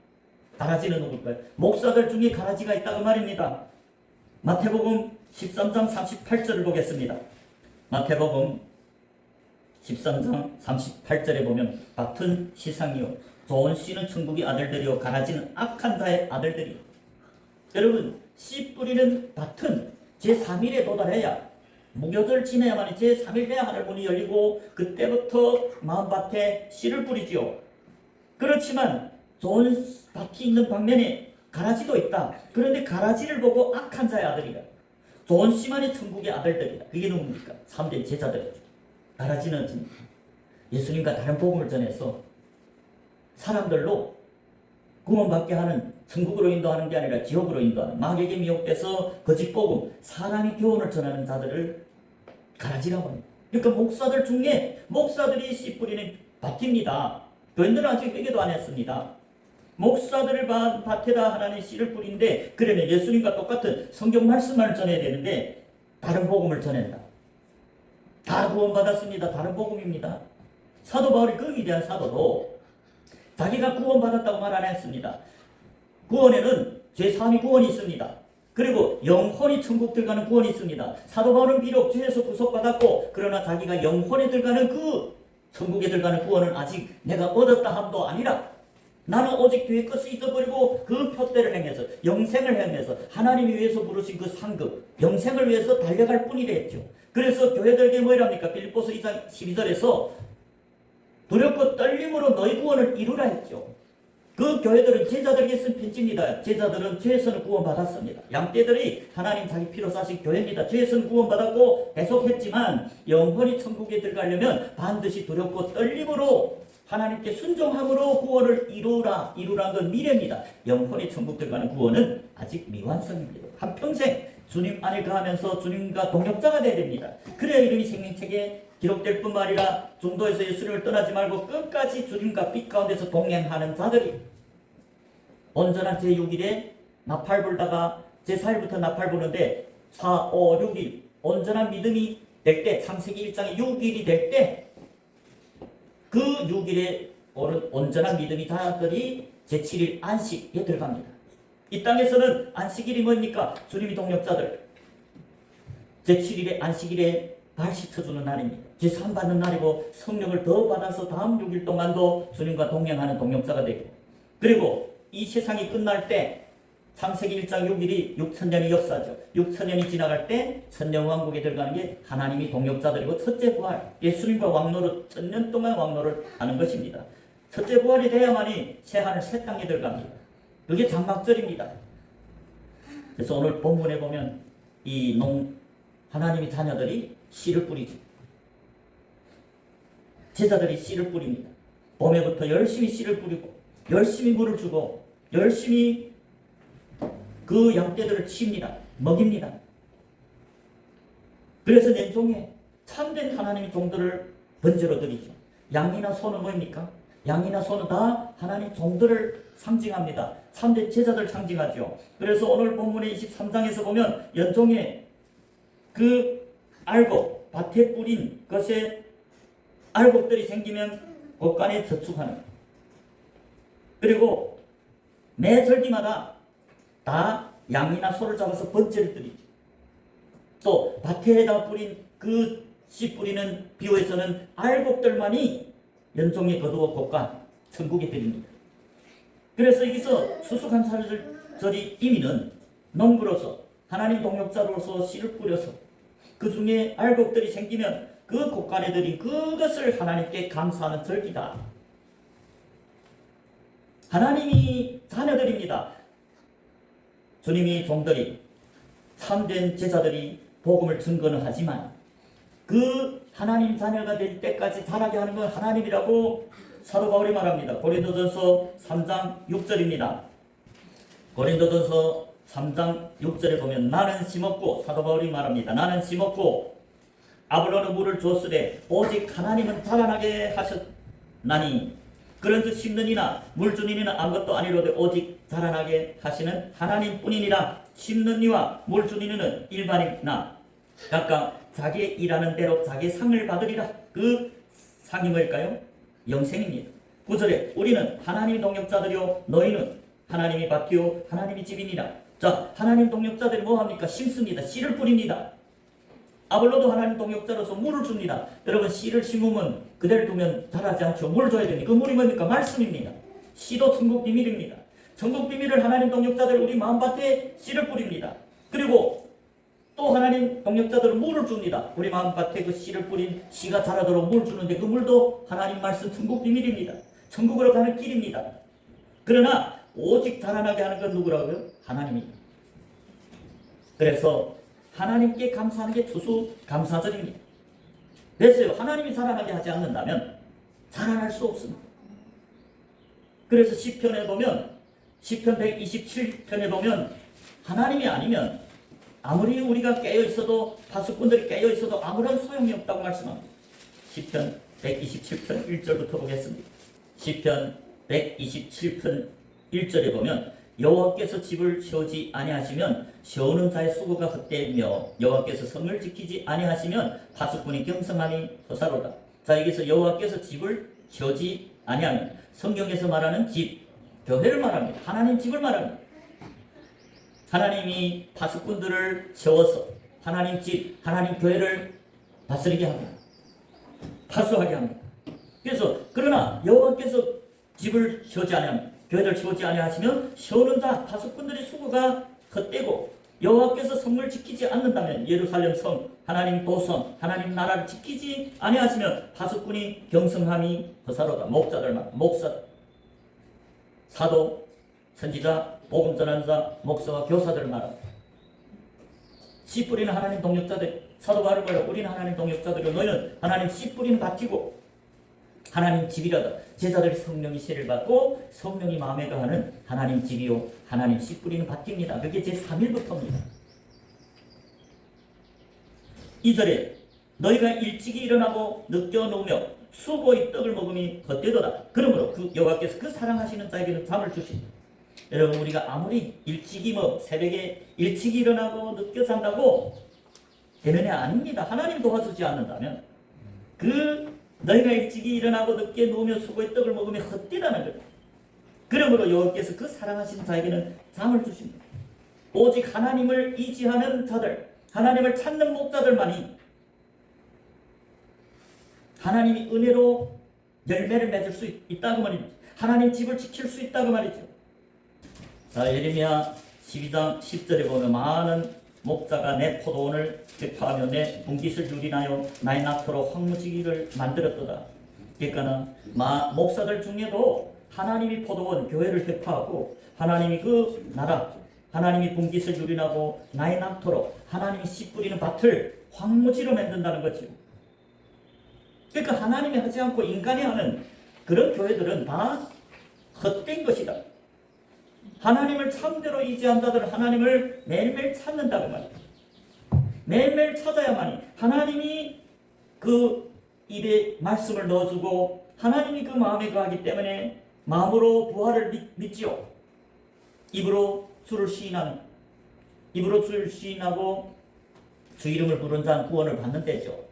가라지는 누굴까요? 목사들 중에 가라지가 있다고 말입니다. 마태복음 13장 38절을 보겠습니다. 마태복음 13장 38절에 보면 밭은 시상이요 좋은 씨는 천국의 아들들이요 가라지는 악한 자의 아들들이요. 여러분 씨 뿌리는 밭은 제3일에 도달해야 무교절 지내야만이 제3일 돼야 하늘문이 열리고 그때부터 마음밭에 씨를 뿌리지요. 그렇지만 좋은 밭이 있는 방면에 가라지도 있다. 그런데 가라지를 보고 악한 자의 아들이다. 좋은 씨만이 천국의 아들들이다. 그게 누굽니까? 3대 제자들이죠. 가라지는 예수님과 다른 복음을 전해서 사람들로 구원받게 하는 천국으로 인도하는 게 아니라 지옥으로 인도하는 마귀에게 미혹돼서 거짓 복음, 사람이 교훈을 전하는 자들을 가라지라고 합니다. 그러니까 목사들 중에 목사들이 씨 뿌리는 밭입니다. 교인들은 아직 회개도 안 했습니다. 목사들을 밭에다 하나님 씨를 뿌리는데 그러면 예수님과 똑같은 성경 말씀을 전해야 되는데 다른 복음을 전한다. 다 구원받았습니다. 다른 복음입니다. 사도 바울이 그 위대한 사도도 자기가 구원받았다고 말 안 했습니다. 구원에는 제3위 구원이 있습니다. 그리고 영혼이 천국 들어가는 구원이 있습니다. 사도 바울은 비록 죄에서 구속받았고 그러나 자기가 영혼에 들어가는 그 천국에 들어가는 구원은 아직 내가 얻었다 함도 아니라 나는 오직 뒤에 것을 잊어버리고 그 표대를 행해서 영생을 행해서 하나님이 위해서 부르신 그 상급 영생을 위해서 달려갈 뿐이라 했죠. 그래서 교회들에게 뭐랍니까? 빌립보서 2장 12절에서 두렵고 떨림으로 너희 구원을 이루라 했죠. 그 교회들은 제자들에게 쓴 편지입니다. 제자들은 죄에서는 구원받았습니다. 양떼들이 하나님 자기 피로 사신 교회입니다. 죄에서는 구원받았고 계속했지만 영원히 천국에 들어가려면 반드시 두렵고 떨림으로 하나님께 순종함으로 구원을 이루라는 건 미래입니다. 영원히 천국 들어가는 구원은 아직 미완성입니다. 한평생 주님 안에 거하면서 주님과 동역자가 되어야 됩니다. 그래야 이름이 생명책에 기록될 뿐만 아니라 중도에서 예수님을 떠나지 말고 끝까지 주님과 빛 가운데서 동행하는 자들이 온전한 제6일에 나팔 불다가 제4일부터 나팔 부는데 4, 5, 6일 온전한 믿음이 될 때, 창세기 1장에 6일이 될 때 그 6일에 온전한 믿음이 자들이 제7일 안식에 들어갑니다. 이 땅에서는 안식일이 뭡니까? 주님이 동역자들 제7일에 안식일에 발 씻어주는 날입니다. 제3 받는 날이고 성령을 더 받아서 다음 6일 동안도 주님과 동행하는 동역자가 되고, 그리고 이 세상이 끝날 때 창세기 1장 6일이 6천년의 역사죠. 6천년이 지나갈 때 천년왕국에 들어가는 게 하나님이 동역자들이고 첫째 부활, 예수님과 왕노릇 천년 동안 왕노를 하는 것입니다. 첫째 부활이 돼야만이 새하늘 새 땅에 들어갑니다. 그게 장막절입니다. 그래서 오늘 본문에 보면 하나님의 자녀들이 씨를 뿌리죠. 제자들이 씨를 뿌립니다. 봄에부터 열심히 씨를 뿌리고 열심히 물을 주고 열심히 그 양떼들을 치입니다. 먹입니다. 그래서 내종에 참된 하나님의 종들을 번제로 드리죠. 양이나 소는 뭡니까? 양이나 소는 다 하나님 종들을 상징합니다. 참된 제자들 상징하죠. 그래서 오늘 본문의 23장에서 보면 연종에 그 알곡, 밭에 뿌린 것에 알곡들이 생기면 곳간에 저축하는, 그리고 매 절기마다 다 양이나 소를 잡아서 번제를 드리죠. 또 밭에다 뿌린 그 씨 뿌리는 비유에서는 알곡들만이 연종에 거두어 곳간 천국에 드립니다. 그래서 여기서 추수감사절이 의미는 농부로서 하나님 동역자로서 씨를 뿌려서 그 중에 알곡들이 생기면 그 곳간에 드린 그것을 하나님께 감사하는 절기다. 하나님이 자녀들입니다. 주님이 종들이 참된 제자들이 복음을 증거는 하지만 그 하나님 자녀가 될 때까지 자라게 하는 건 하나님이라고 사도 바울이 말합니다. 고린도전서 3장 6절입니다. 고린도전서 3장 6절에 보면 나는 심었고, 사도 바울이 말합니다. 나는 심었고 아브라함은 물을 줬으되 오직 하나님은 자라나게 하셨나니 그런즉 심는 이나 물 주는 이는 아무것도 아니로되 오직 자라나게 하시는 하나님뿐이니라. 심는 이와 물 주는 이는 일반이나 각각 자기 일하는 대로 자기 상을 받으리라. 그 상이 뭘까요? 영생입니다. 9절에 우리는 하나님의 동역자들이요 너희는 하나님의 밭이요 하나님의 집이니라. 자, 하나님 동역자들이 뭐합니까? 심습니다. 씨를 뿌립니다. 아볼로도 하나님 동역자로서 물을 줍니다. 여러분, 씨를 심으면 그대로 두면 자라지 않죠. 물을 줘야 됩니다. 그 물이 뭡니까? 말씀입니다. 씨도 천국 비밀입니다. 천국 비밀을 하나님 동역자들 우리 마음밭에 씨를 뿌립니다. 그리고 또 하나님 동역자들은 물을 줍니다. 우리 마음밭에 그 씨를 뿌린 씨가 자라도록 물 주는데 그 물도 하나님 말씀 천국 비밀입니다. 천국으로 가는 길입니다. 그러나 오직 자라나게 하는 건 누구라고요? 하나님입니다. 그래서 하나님께 감사하는 게 추수감사절입니다. 됐어요. 하나님이 자라나게 하지 않는다면 자라날 수 없습니다. 그래서 시편에 보면, 시편 127편에 보면 하나님이 아니면 아무리 우리가 깨어있어도, 파수꾼들이 깨어있어도 아무런 소용이 없다고 말씀합니다. 시편 127편 1절부터 보겠습니다. 시편 127편 1절에 보면 여호와께서 집을 세우지 아니하시면 세우는 자의 수고가 헛되며 여호와께서 성을 지키지 아니하시면 파수꾼이 경성함이 허사로다. 자, 여기서 여호와께서 집을 세우지 아니하면, 성경에서 말하는 집, 교회를 말합니다. 하나님 집을 말합니다. 하나님이 파수꾼들을 세워서 하나님 집, 하나님 교회를 다스리게 합니다. 파수하게 합니다. 그래서 그러나 여호와께서 집을 세우지 아니하면, 교회를 세우지 아니하시면 세우는 자 파수꾼들의 수고가 헛되고 여호와께서 성을 지키지 않는다면, 예루살렘 성, 하나님 도성, 하나님 나라를 지키지 아니하시면 파수꾼이 경성함이 허사로다. 목사들만, 목사들. 사도, 선지자, 복음 전하는 자, 목사와 교사들을 말합니다. 씨 뿌리는 하나님 동역자들, 사도 바울은 우리는 하나님 동역자들이고 너희는 하나님 씨 뿌리는 밭이고 하나님 집이라다. 제자들이 성령이 세를 받고 성령이 마음에 거하는 하나님 집이요 하나님 씨 뿌리는 밭입니다. 그게 제3일부터입니다. 2절에 너희가 일찍이 일어나고 늦게 누우며 수고의 떡을 먹음이 헛되도다. 그러므로 그 여호와께서 그 사랑하시는 자에게는 잠을 주신다. 여러분 우리가 아무리 일찍이 새벽에 일찍이 일어나고 늦게 잔다고 되는 애 아닙니다. 하나님 도와주지 않는다면 너희가 일찍이 일어나고 늦게 누우며 수고의 떡을 먹으면 헛되다는 거예요. 그러므로 여호와께서 그 사랑하시는 자에게는 잠을 주십니다. 오직 하나님을 의지하는 자들, 하나님을 찾는 목자들만이 하나님이 은혜로 열매를 맺을 수 있다고 말이죠. 하나님 집을 지킬 수 있다고 말이죠. 자, 예레미야 12장 10절에 보면 많은 목자가 내 포도원을 회파하며 내 분깃을 유린하여 나의 낙토로 황무지기를 만들었도다. 그러니까 목사들 중에도 하나님이 포도원 교회를 회파하고 하나님이 그 나라 하나님이 분깃을 유린하고 나의 낙토로 하나님이 씨 뿌리는 밭을 황무지로 만든다는 거죠. 그러니까 하나님이 하지 않고 인간이 하는 그런 교회들은 다 헛된 것이다. 하나님을 참대로 의지한 자들은 하나님을 매일매일 찾는다고 말이에요. 매일매일 찾아야만이 하나님이 그 입에 말씀을 넣어주고 하나님이 그 마음에 거하기 때문에 마음으로 부활을 믿지요. 입으로 주를 시인하고 주 이름을 부른 자는 구원을 받는 데죠.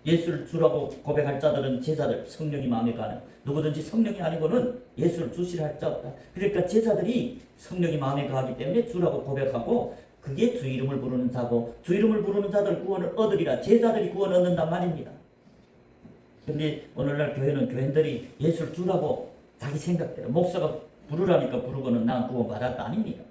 예수를 주라고 고백할 자들은 제자들, 성령이 마음에 가는 누구든지 성령이 아니고는 예수를 주시라 할 자 없다. 그러니까 제자들이 성령이 마음에 가기 때문에 주라고 고백하고 그게 주 이름을 부르는 자고 주 이름을 부르는 자들 구원을 얻으리라. 제자들이 구원을 얻는단 말입니다. 근데 오늘날 교인들이 예수를 주라고 자기 생각대로 목사가 부르라니까 부르고는 난 구원 받았다 아닙니다.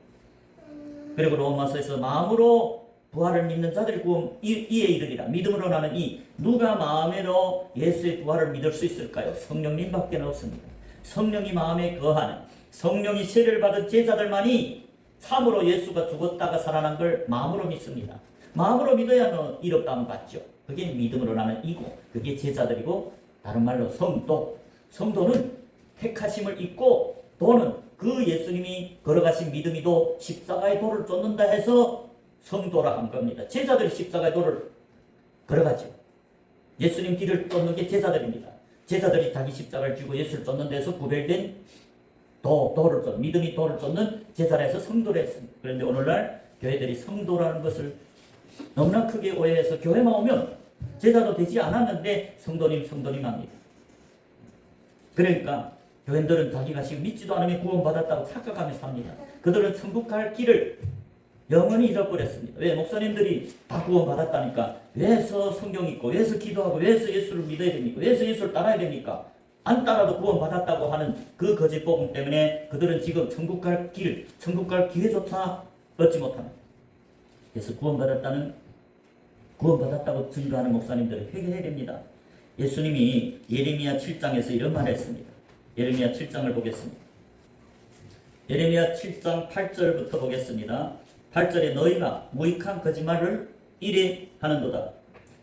그리고 로마서에서 마음으로 부활을 믿는 자들이 구원 이에 이르리라. 믿음으로 나는 누가 마음으로 예수의 부활을 믿을 수 있을까요? 성령님밖에 없습니다. 성령이 마음에 거하는 성령이 세례를 받은 제자들만이 참으로 예수가 죽었다가 살아난 걸 마음으로 믿습니다. 마음으로 믿어야 이롭다함을 받죠. 그게 믿음으로 나는 이고 그게 제자들이고 다른 말로 성도는 택하심을 잊고 도는 그 예수님이 걸어가신 믿음이도 십자가의 도를 쫓는다 해서 성도라 한 겁니다. 제자들이 십자가의 도를 걸어가죠. 예수님 길을 쫓는 게 제자들입니다. 제자들이 자기 십자가를 쥐고 예수를 쫓는 데서 구별된 믿음이 도를 쫓는 제자라서 성도를 했습니다. 그런데 오늘날 교회들이 성도라는 것을 너무나 크게 오해해서 교회만 오면 제자도 되지 않았는데 성도님 합니다. 그러니까 교인들은 자기가 지금 믿지도 않으면 구원받았다고 착각하며 삽니다. 그들은 천국 갈 길을 영원히 잃어버렸습니다. 왜? 목사님들이 다 구원받았다니까 왜서 성경 읽고 왜서 기도하고 왜서 예수를 믿어야 됩니까? 왜서 예수를 따라야 됩니까? 안 따라도 구원받았다고 하는 그 거짓 복음 때문에 그들은 지금 천국 갈 기회조차 얻지 못합니다. 그래서 구원받았다고 증거하는 목사님들은 회개해야 됩니다. 예수님이 예레미야 7장에서 이런 말을 했습니다. 예레미야 7장을 보겠습니다. 예레미야 7장 8절부터 보겠습니다. 8절에 너희가 무익한 거짓말을 이래 하는도다.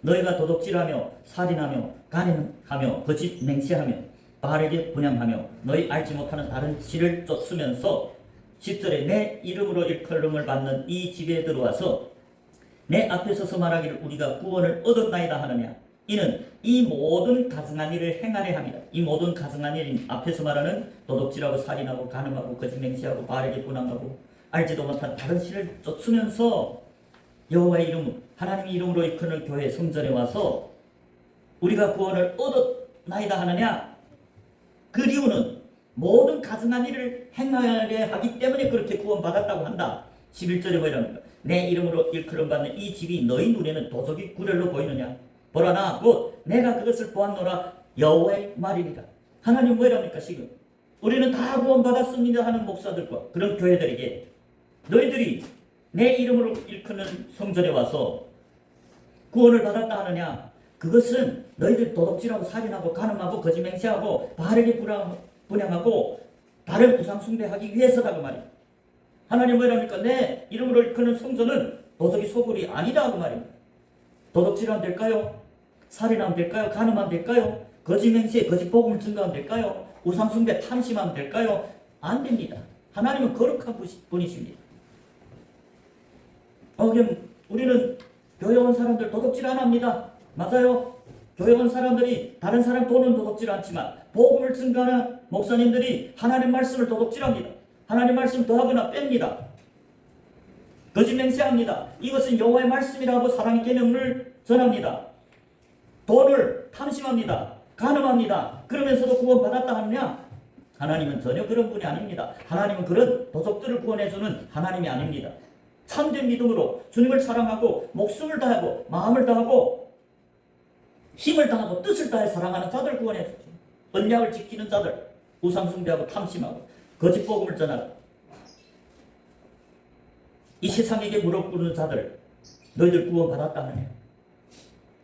너희가 도둑질하며 살인하며 간행하며 거짓 맹세하며 바르게 분양하며 너희 알지 못하는 다른 신을 쫓으면서 10절에 내 이름으로 일컬음을 받는 이 집에 들어와서 내 앞에 서서 말하기를 우리가 구원을 얻었나이다 하느냐. 이는 이 모든 가증한 일을 행하려 합니다. 이 모든 가증한 일인 앞에서 말하는 도둑질하고 살인하고 간음하고 거짓 맹세하고 바르게 분양하고 알지도 못한 다른 신을 쫓으면서 여호와의 이름, 하나님의 이름으로 이끄는 교회 성전에 와서 우리가 구원을 얻었나이다 하느냐. 그 이유는 모든 가증한 일을 행하려 하기 때문에 그렇게 구원받았다고 한다. 11절에 보이랍니다. 내 이름으로 일컬음 받는 이 집이 너희 눈에는 도적이 구렬로 보이느냐. 보라 나 곧 내가 그것을 보았노라. 여호와의 말이니라. 하나님 뭐랍니까 지금? 우리는 다 구원받았습니다 하는 목사들과 그런 교회들에게 너희들이 내 이름으로 일컫는 성전에 와서 구원을 받았다 하느냐. 그것은 너희들 도둑질하고 살인하고 간음하고 거짓 맹세하고 바르게 분양하고 다른 우상 숭배하기 위해서다 그 말입니다. 하나님 뭐랍니까? 내 이름으로 일컫는 성전은 도적이 소굴이 아니다 그 말입니다. 도둑질하면 될까요? 살인하면 될까요? 간음하면 될까요? 거짓 맹세, 거짓 복음을 증거하면 될까요? 우상 숭배 탐심하면 될까요? 안 됩니다. 하나님은 거룩한 분이십니다. 그럼 우리는 교회 온 사람들 도둑질 안 합니다. 맞아요. 교회 온 사람들이 다른 사람 돈은 도둑질 않지만 복음을 증거하는 목사님들이 하나님 말씀을 도둑질합니다. 하나님 말씀 더하거나 뺍니다. 거짓 맹세합니다. 이것은 여호와의 말씀이라고 사랑의 개념을 전합니다. 돈을 탐심합니다. 간음합니다. 그러면서도 구원받았다 하느냐? 하나님은 전혀 그런 분이 아닙니다. 하나님은 그런 도적들을 구원해주는 하나님이 아닙니다. 참된 믿음으로 주님을 사랑하고 목숨을 다하고 마음을 다하고 힘을 다하고 뜻을 다해 사랑하는 자들 구원해주죠. 언약을 지키는 자들, 우상 숭배하고 탐심하고 거짓 복음을 전하고 이 세상에게 무릎 꿇는 자들, 너희들 구원받았다 하느냐?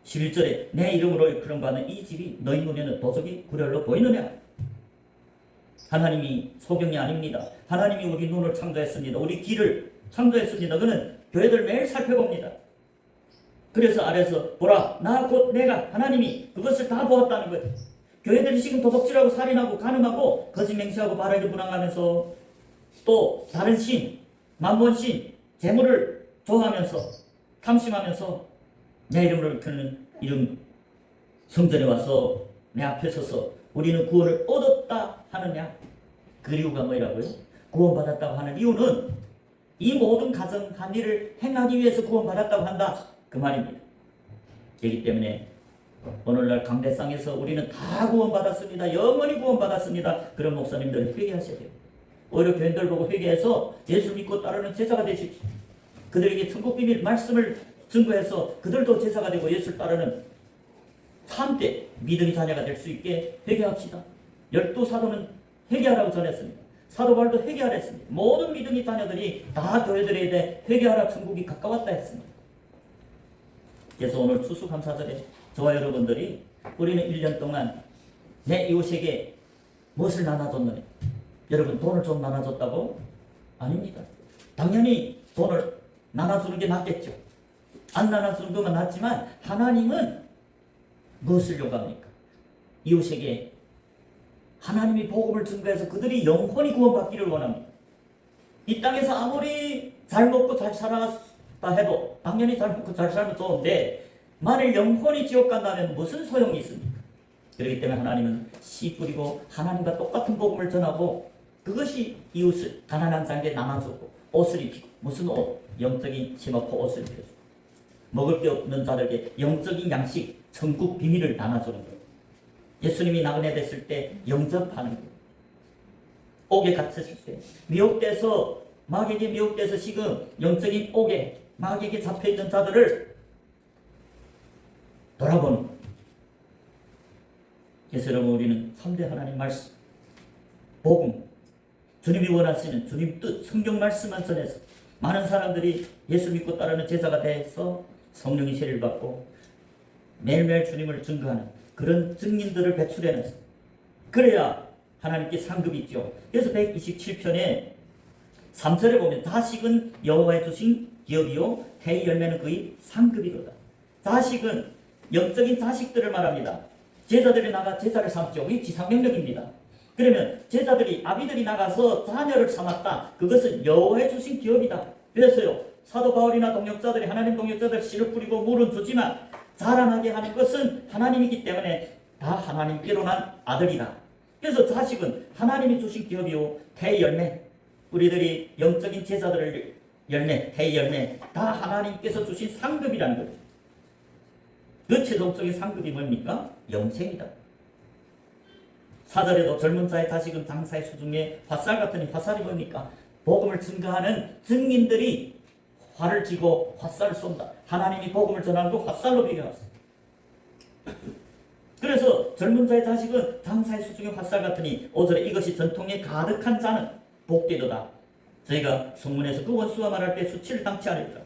11절에 내 이름으로 그런 받는 이 집이 너희 눈에는 도적이 구렬로 보이느냐? 하나님이 소경이 아닙니다. 하나님이 우리 눈을 창조했습니다. 우리 귀를 창조했습니다. 그는 교회들 매일 살펴봅니다. 그래서 아래서 보라 나 곧 내가 하나님이 그것을 다 보았다는 거예요. 교회들이 지금 도둑질하고 살인하고 간음하고 거짓 맹세하고 바르게 분항하면서 또 다른 신, 만본신, 재물을 좋아하면서 탐심하면서 내 이름으로 일컫는 이름 성전에 와서 내 앞에 서서 우리는 구원을 얻었다 하느냐? 그 이유가 뭐라고요? 구원받았다고 하는 이유는 이 모든 가정 한 일을 행하기 위해서 구원받았다고 한다 그 말입니다. 그렇기 때문에 오늘날 강대상에서 우리는 다 구원받았습니다. 영원히 구원받았습니다. 그런 목사님들 회개하셔야 돼요. 오히려 교인들 보고 회개해서 예수 믿고 따르는 제자가 되십시오. 그들에게 천국 비밀 말씀을 증거해서 그들도 제자가 되고 예수를 따르는 참된 믿음의 자녀가 될 수 있게 회개합시다. 12사도는 회개하라고 전했습니다. 사도 바울도 회개하라 했습니다. 모든 믿음의 자녀들이 다 교회들에 대해 회개하라 천국이 가까웠다 했습니다. 그래서 오늘 추수감사절에 저와 여러분들이 우리는 1년 동안 내 이웃에게 무엇을 나눠줬느냐? 여러분 돈을 좀 나눠줬다고? 아닙니다. 당연히 돈을 나눠주는 게 낫겠죠. 안 나눠주는 것만 낫지만 하나님은 무엇을 요구합니까? 이웃에게 하나님이 복음을 증거해서 그들이 영혼이 구원받기를 원합니다. 이 땅에서 아무리 잘 먹고 잘 살았다 해도 당연히 잘 먹고 잘 살면 좋은데 만일 영혼이 지옥 간다면 무슨 소용이 있습니까? 그렇기 때문에 하나님은 씨 뿌리고 하나님과 똑같은 복음을 전하고 그것이 이웃을 가난한 자에게 나눠주고 옷을 입히고 무슨 옷? 영적인 치마포 옷을 입혀주고 먹을 게 없는 자들에게 영적인 양식 천국 비밀을 나눠주는 거예요. 예수님이 나그네 됐을 때 영접하는 거예요. 옥에 갇혔을 때 미혹돼서 마귀에게 미혹돼서 지금 영적인 옥에 마귀에게 잡혀있는 자들을 돌아보는 거예요. 그래서 여러분 우리는 3대 하나님 말씀 복음 주님이 원하시는 주님 뜻 성경 말씀만 전해서 많은 사람들이 예수 믿고 따르는 제자가 돼서 성령의 세례를 받고 매일매일 주님을 증거하는 그런 증인들을 배출해내서 그래야 하나님께 상급이 있죠. 그래서 127편에 3절에 보면 자식은 여호와의 주신 기업이요 태의 열매는 그의 상급이로다. 자식은 영적인 자식들을 말합니다. 제자들이 나가 제자를 삼죠. 이 지상명령입니다. 그러면 제자들이 아비들이 나가서 자녀를 삼았다. 그것은 여호와의 주신 기업이다. 그래서요 사도 바울이나 동역자들이 하나님 동역자들 씨를 뿌리고 물은 주지만 자라나게 하는 것은 하나님이기 때문에 다 하나님께로 난 아들이다. 그래서 자식은 하나님이 주신 기업이요 태의 열매 우리들이 영적인 제자들을 열매 태의 열매 다 하나님께서 주신 상급이라는 거죠. 그 최종적인 상급이 뭡니까? 영생이다. 4절에도 젊은 자의 자식은 장사의 수중에 화살 같으니 화살이 뭡니까? 복음을 증거하는 증인들이 활을 쥐고 화살을 쏜다. 하나님이 복음을 전하는 거 화살로 비교했어요. 그래서 젊은 자의 자식은 장사의 수중에 화살 같으니 5절에 이것이 전통에 가득한 자는 복되도다. 저희가 성문에서 그 원수와 말할 때 수치를 당치 않을까.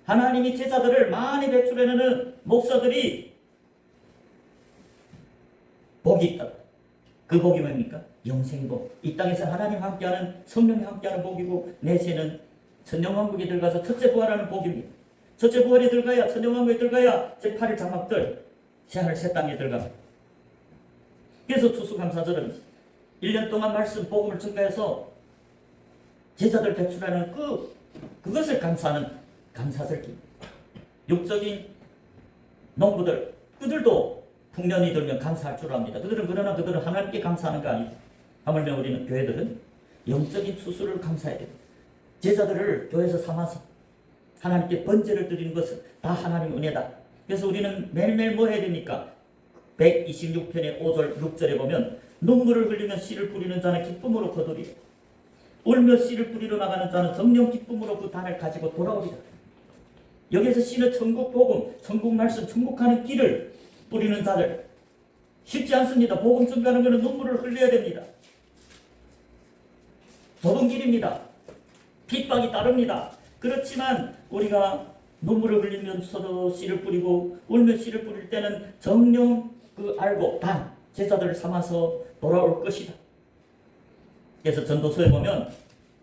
하나님이 제자들을 많이 배출해내는 목사들이 복이 있다. 그 복이 뭡니까? 영생의 복. 이 땅에서 하나님 함께하는 성령이 함께하는 복이고 내세는 천년왕국에 들어가서 첫째 부활하는 복입니다. 첫째 부활에 들어가야 천년왕국에 들어가야 제8일 장막들 새하늘 새 땅에 들어갑니다. 그래서 추수감사절은 1년 동안 말씀 복음을 증가해서 제자들 배출하는 그것을 감사하는 감사절기입니다. 육적인 농부들 그들도 풍년이 들면 감사할 줄 압니다. 그러나 그들은 하나님께 감사하는 거 아니죠. 하물며 우리는 교회들은 영적인 추수를 감사해야 됩니다. 제자들을 교회에서 삼아서 하나님께 번제를 드리는 것은 다 하나님의 은혜다. 그래서 우리는 매일매일 뭐 해야 됩니까? 126편의 5절 6절에 보면 눈물을 흘리며 씨를 뿌리는 자는 기쁨으로 거두리라. 울며 씨를 뿌리러 나가는 자는 정령 기쁨으로 그 단을 가지고 돌아오리라. 여기에서 씨는 천국 복음, 천국 말씀, 천국하는 길을 뿌리는 자들. 쉽지 않습니다. 복음 증가하는 것은 눈물을 흘려야 됩니다. 좁은 길입니다. 핍박이 따릅니다. 그렇지만 우리가 눈물을 흘리면서도 씨를 뿌리고 울며 씨를 뿌릴 때는 정령 알고 단 제자들을 삼아서 돌아올 것이다. 그래서 전도서에 보면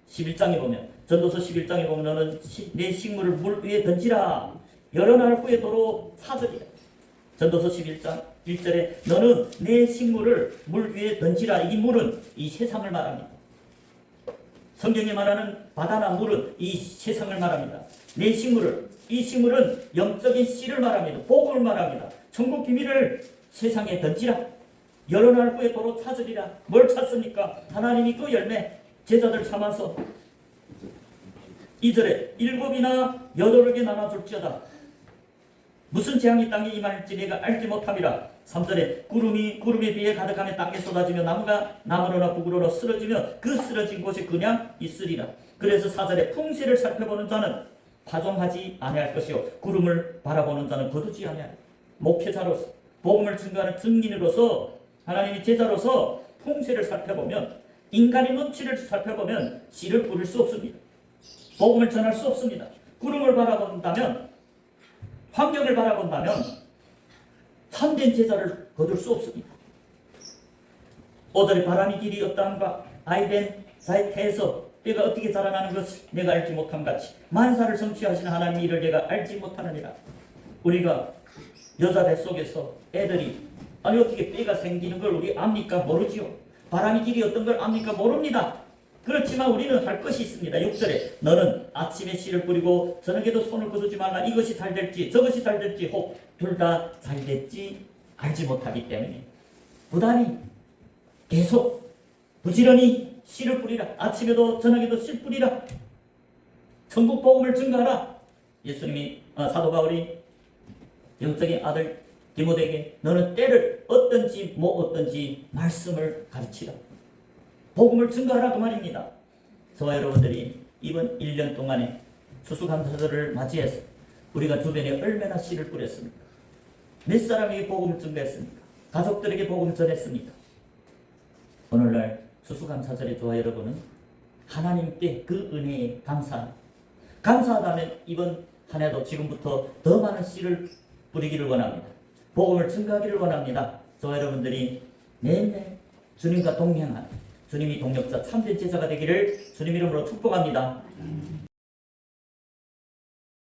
11장에 보면 전도서 11장에 보면 너는 내 식물을 물 위에 던지라. 여러 날 후에 도로 사으리라. 전도서 11장 1절에 너는 내 식물을 물 위에 던지라. 이 물은 이 세상을 말합니다. 성경이 말하는 바다나 물은 이 세상을 말합니다. 내 식물을, 이 식물은 영적인 씨를 말합니다. 복음을 말합니다. 천국 비밀을 세상에 던지라. 여러 날 후에 도로 찾으리라. 뭘 찾습니까? 하나님이 그 열매 제자들 삼아서 2절에 7이나 8에게 나눠줄지어다. 무슨 재앙이 땅에 임할지 내가 알지 못함이라. 3절에 구름이 비에 가득하며 땅에 쏟아지며 나무가 나무로나 북으로나 쓰러지며 그 쓰러진 곳이 그냥 있으리라. 그래서 4절에 풍세를 살펴보는 자는 파종하지 아니할 것이요 구름을 바라보는 자는 거두지 아니할. 목회자로서 복음을 증거하는 증인으로서 하나님의 제자로서 풍세를 살펴보면 인간의 눈치를 살펴보면 씨를 뿌릴 수 없습니다. 복음을 전할 수 없습니다. 구름을 바라본다면 환경을 바라본다면 참된 제자를 거둘 수 없습니다. 5절에 바람이 길이 어떠한가 아이벤 자이테에서 때가 어떻게 자라나는 것을 내가 알지 못함 같이 만사를 성취하시는 하나님의 일을 내가 알지 못하느니라. 우리가 여자 뱃속에서 애들이 어떻게 뼈가 생기는 걸 우리 압니까? 모르지요. 바람이 길이 어떤 걸 압니까? 모릅니다. 그렇지만 우리는 할 것이 있습니다. 6절에 너는 아침에 씨를 뿌리고 저녁에도 손을 거두지 말라. 이것이 잘 될지 저것이 잘 될지 혹 둘 다 잘 될지 알지 못하기 때문에 부단히 계속 부지런히 씨를 뿌리라. 아침에도 저녁에도 씨 뿌리라. 천국 복음을 증거하라. 예수님이 사도 바울이 영적인 아들 디모데에게 너는 때를 어떤지 뭐 어떤지 말씀을 가르치라. 복음을 증거하라 그 말입니다. 저와 여러분들이 이번 1년 동안에 추수감사절을 맞이해서 우리가 주변에 얼마나 씨를 뿌렸습니까? 몇 사람에게 복음을 증거했습니까? 가족들에게 복음을 전했습니까? 오늘날 추수감사절에 저와 여러분은 하나님께 그 은혜에 감사하다면 이번 한 해도 지금부터 더 많은 씨를 뿌리기를 원합니다. 복음을 증거하기를 원합니다. 저와 여러분들이 매일매일 주님과 동행하는 주님이 동력자 참된 제자가 되기를 주님 이름으로 축복합니다.